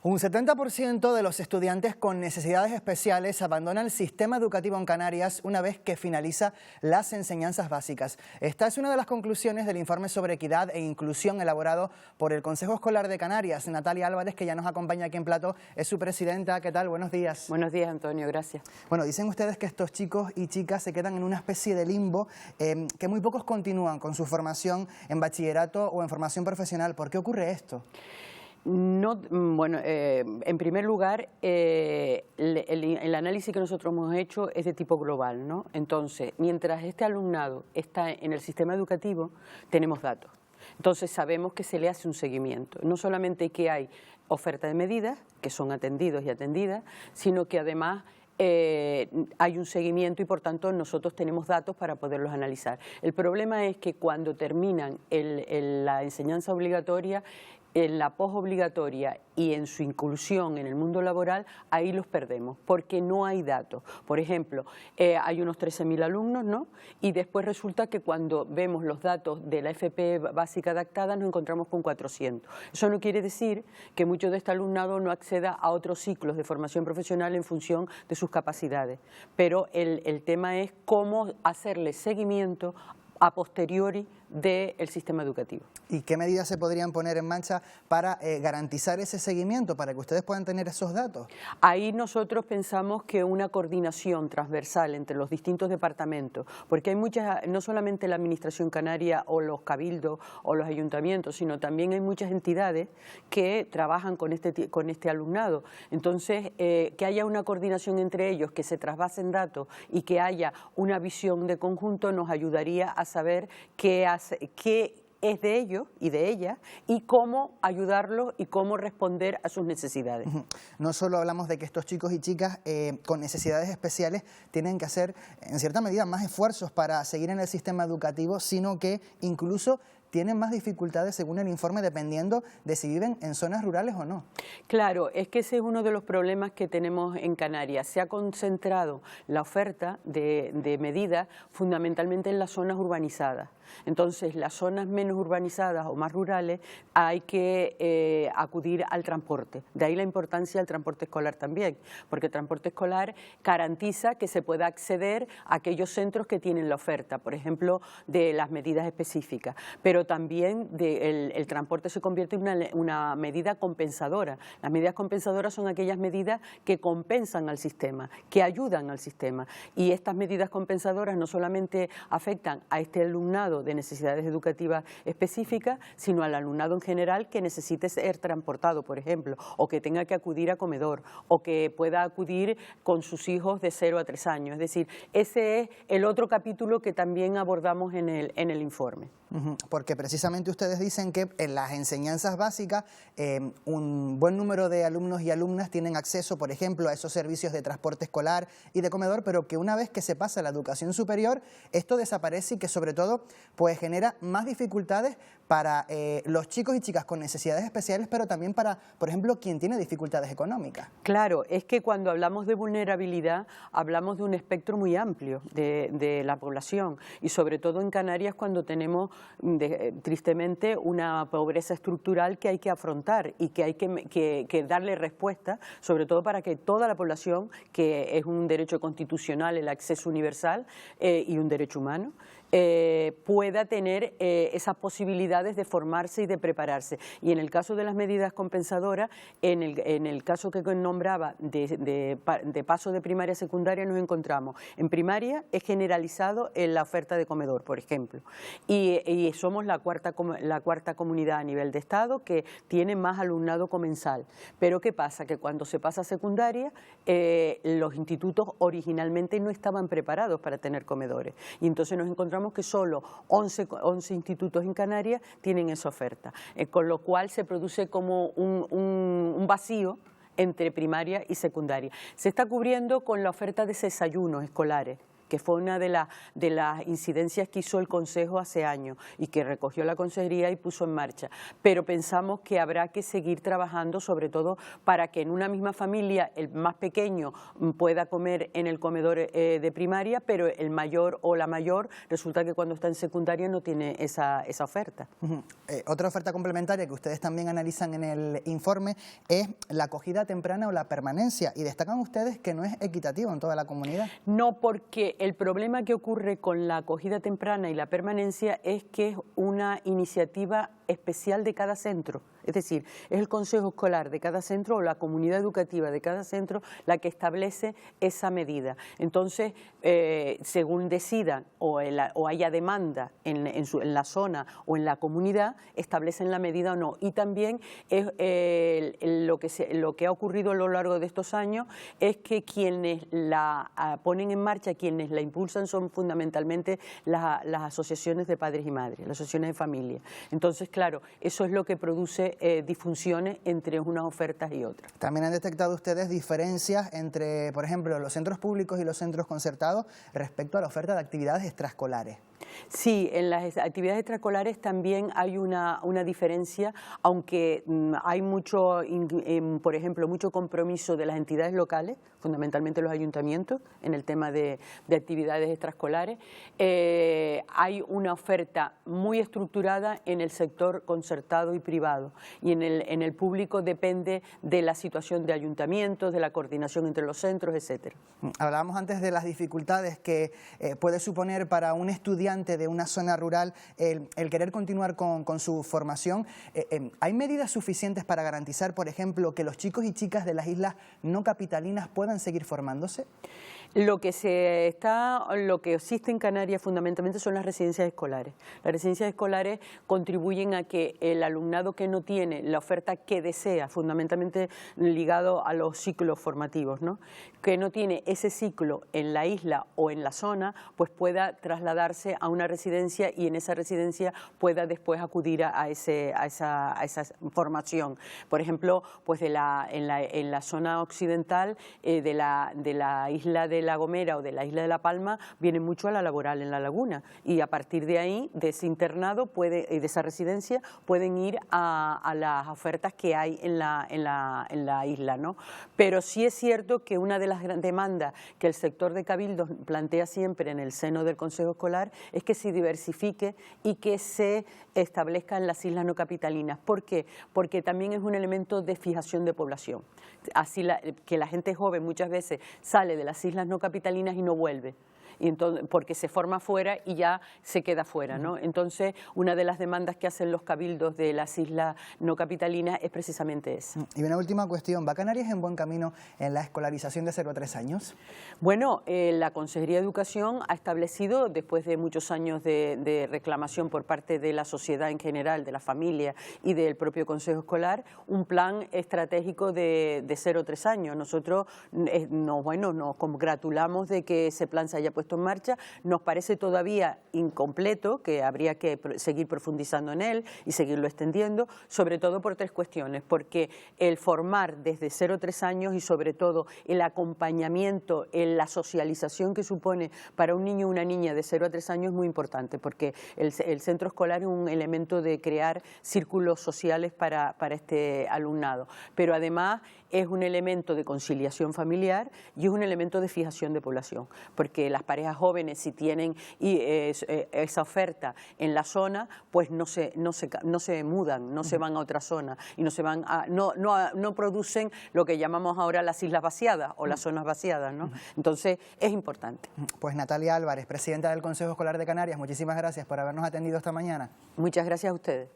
Un 70% de los estudiantes con necesidades especiales abandonan el sistema educativo en Canarias una vez que finaliza las enseñanzas básicas. Esta es una de las conclusiones del informe sobre equidad e inclusión elaborado por el Consejo Escolar de Canarias. Natalia Álvarez, que ya nos acompaña aquí en plató, es su presidenta. ¿Qué tal? Buenos días. Buenos días, Antonio. Gracias. Bueno, dicen ustedes que estos chicos y chicas se quedan en una especie de limbo, que muy pocos continúan con su formación en bachillerato o en formación profesional. ¿Por qué ocurre esto? No, bueno, en primer lugar, el análisis que nosotros hemos hecho es de tipo global, ¿no? Entonces, mientras este alumnado está en el sistema educativo, tenemos datos. Entonces, sabemos que se le hace un seguimiento. No solamente que hay oferta de medidas, que son atendidos y atendidas, sino que además hay un seguimiento y por tanto nosotros tenemos datos para poderlos analizar. El problema es que cuando terminan la enseñanza obligatoria, en la posobligatoria y en su inclusión en el mundo laboral, ahí los perdemos, porque no hay datos. Por ejemplo, hay unos 13.000 alumnos, ¿no? Y después resulta que cuando vemos los datos de la FP básica adaptada nos encontramos con 400. Eso no quiere decir que mucho de este alumnado no acceda a otros ciclos de formación profesional en función de sus capacidades. Pero el tema es cómo hacerle seguimiento a posteriori del sistema educativo. ¿Y qué medidas se podrían poner en marcha para garantizar ese seguimiento, para que ustedes puedan tener esos datos? Ahí nosotros pensamos que una coordinación transversal entre los distintos departamentos, porque hay muchas, no solamente la Administración Canaria o los cabildos o los ayuntamientos, sino también hay muchas entidades que trabajan con este alumnado. Entonces, que haya una coordinación entre ellos, que se trasvasen datos y que haya una visión de conjunto nos ayudaría a saber qué es de ellos y de ellas y cómo ayudarlos y cómo responder a sus necesidades. No solo hablamos de que estos chicos y chicas con necesidades especiales tienen que hacer en cierta medida más esfuerzos para seguir en el sistema educativo, sino que incluso tienen más dificultades, según el informe, dependiendo de si viven en zonas rurales o no. Claro, es que ese es uno de los problemas que tenemos en Canarias. Se ha concentrado la oferta de medidas fundamentalmente en las zonas urbanizadas. Entonces, las zonas menos urbanizadas o más rurales hay que acudir al transporte. De ahí la importancia del transporte escolar también, porque el transporte escolar garantiza que se pueda acceder a aquellos centros que tienen la oferta, por ejemplo, de las medidas específicas. Pero también el transporte se convierte en una medida compensadora. Las medidas compensadoras son aquellas medidas que compensan al sistema, que ayudan al sistema. Y estas medidas compensadoras no solamente afectan a este alumnado de necesidades educativas específicas, sino al alumnado en general que necesite ser transportado, por ejemplo, o que tenga que acudir a comedor, o que pueda acudir con sus hijos de 0 a 3 años. Es decir, ese es el otro capítulo que también abordamos en el informe. Porque precisamente ustedes dicen que en las enseñanzas básicas un buen número de alumnos y alumnas tienen acceso, por ejemplo, a esos servicios de transporte escolar y de comedor, pero que una vez que se pasa a la educación superior, esto desaparece y que sobre todo pues genera más dificultades para los chicos y chicas con necesidades especiales, pero también para, por ejemplo, quien tiene dificultades económicas. Claro, es que cuando hablamos de vulnerabilidad, hablamos de un espectro muy amplio de la población y sobre todo en Canarias cuando tenemos tristemente una pobreza estructural que hay que afrontar y que hay que darle respuesta, sobre todo para que toda la población, que es un derecho constitucional, el acceso universal y un derecho humano, pueda tener esas posibilidades de formarse y de prepararse. Y en el caso de las medidas compensadoras, en el caso que nombraba de paso de primaria a secundaria, nos encontramos en primaria es generalizado en la oferta de comedor, por ejemplo, y somos la cuarta comunidad a nivel de Estado que tiene más alumnado comensal. Pero ¿qué pasa? Que cuando se pasa a secundaria, los institutos originalmente no estaban preparados para tener comedores y entonces nos encontramos que solo 11 institutos en Canarias tienen esa oferta, con lo cual se produce como un vacío entre primaria y secundaria. Se está cubriendo con la oferta de desayunos escolares, que fue una de las incidencias que hizo el Consejo hace años y que recogió la Consejería y puso en marcha. Pero pensamos que habrá que seguir trabajando, sobre todo para que en una misma familia el más pequeño pueda comer en el comedor de primaria, pero el mayor o la mayor resulta que cuando está en secundaria no tiene esa oferta. Otra oferta complementaria que ustedes también analizan en el informe es la acogida temprana o la permanencia, y destacan ustedes que no es equitativo en toda la comunidad. No, porque el problema que ocurre con la acogida temprana y la permanencia es que es una iniciativa especial de cada centro. Es decir, es el consejo escolar de cada centro o la comunidad educativa de cada centro la que establece esa medida. Entonces, según decidan o haya demanda en la zona o en la comunidad, establecen la medida o no. Y también es, lo que ha ocurrido a lo largo de estos años es que quienes la ponen en marcha, quienes la impulsan son fundamentalmente las asociaciones de padres y madres, las asociaciones de familia. Entonces, claro, eso es lo que produce disfunciones entre unas ofertas y otras. También han detectado ustedes diferencias entre, por ejemplo, los centros públicos y los centros concertados respecto a la oferta de actividades extraescolares. Sí, en las actividades extraescolares también hay una diferencia, aunque hay mucho, por ejemplo, mucho compromiso de las entidades locales, fundamentalmente los ayuntamientos, en el tema de actividades extraescolares. Hay una oferta muy estructurada en el sector concertado y privado, y en el público depende de la situación de ayuntamientos, de la coordinación entre los centros, etcétera. Hablábamos antes de las dificultades que puede suponer para un estudiante de una zona rural el querer continuar con su formación. ¿Hay medidas suficientes para garantizar, por ejemplo, que los chicos y chicas de las islas no capitalinas puedan seguir formándose? Lo que existe en Canarias fundamentalmente son las residencias escolares. Las residencias escolares contribuyen a que el alumnado que no tiene la oferta que desea, fundamentalmente ligado a los ciclos formativos, ¿no?, que no tiene ese ciclo en la isla o en la zona, pues pueda trasladarse a una residencia y en esa residencia pueda después acudir a esa formación. Por ejemplo, pues en la zona occidental de la isla de La Gomera o de la isla de La Palma viene mucho a la laboral en La Laguna, y a partir de ahí, de ese internado y de esa residencia, pueden ir a las ofertas que hay en la isla, ¿no? Pero sí es cierto que una de las grandes demandas que el sector de cabildos plantea siempre en el seno del Consejo Escolar es que se diversifique y que se establezca en las islas no capitalinas. ¿Por qué? Porque también es un elemento de fijación de población. Así que la gente joven muchas veces sale de las islas no capitalinas y no vuelve. Y entonces, porque se forma fuera y ya se queda fuera, ¿no? Entonces, una de las demandas que hacen los cabildos de las islas no capitalinas es precisamente esa. Y una última cuestión, ¿va Canarias en buen camino en la escolarización de 0 a 3 años? Bueno, la Consejería de Educación ha establecido, después de muchos años de reclamación por parte de la sociedad en general, de la familia y del propio Consejo Escolar, un plan estratégico de 0 a 3 años. Nosotros nos congratulamos de que ese plan se haya puesto en marcha. Nos parece todavía incompleto, que habría que seguir profundizando en él y seguirlo extendiendo, sobre todo por 3 cuestiones, porque el formar desde 0 a 3 años y sobre todo el acompañamiento, la socialización que supone para un niño o una niña de 0 a 3 años es muy importante, porque el centro escolar es un elemento de crear círculos sociales para este alumnado, pero además es un elemento de conciliación familiar y es un elemento de fijación de población, porque las parejas jóvenes, si tienen esa oferta en la zona, pues no se mudan, no se van a otra zona y no producen lo que llamamos ahora las islas vaciadas o las zonas vaciadas, ¿no? Entonces es importante. Pues Natalia Álvarez, presidenta del Consejo Escolar de Canarias, muchísimas gracias por habernos atendido esta mañana. Muchas gracias a ustedes.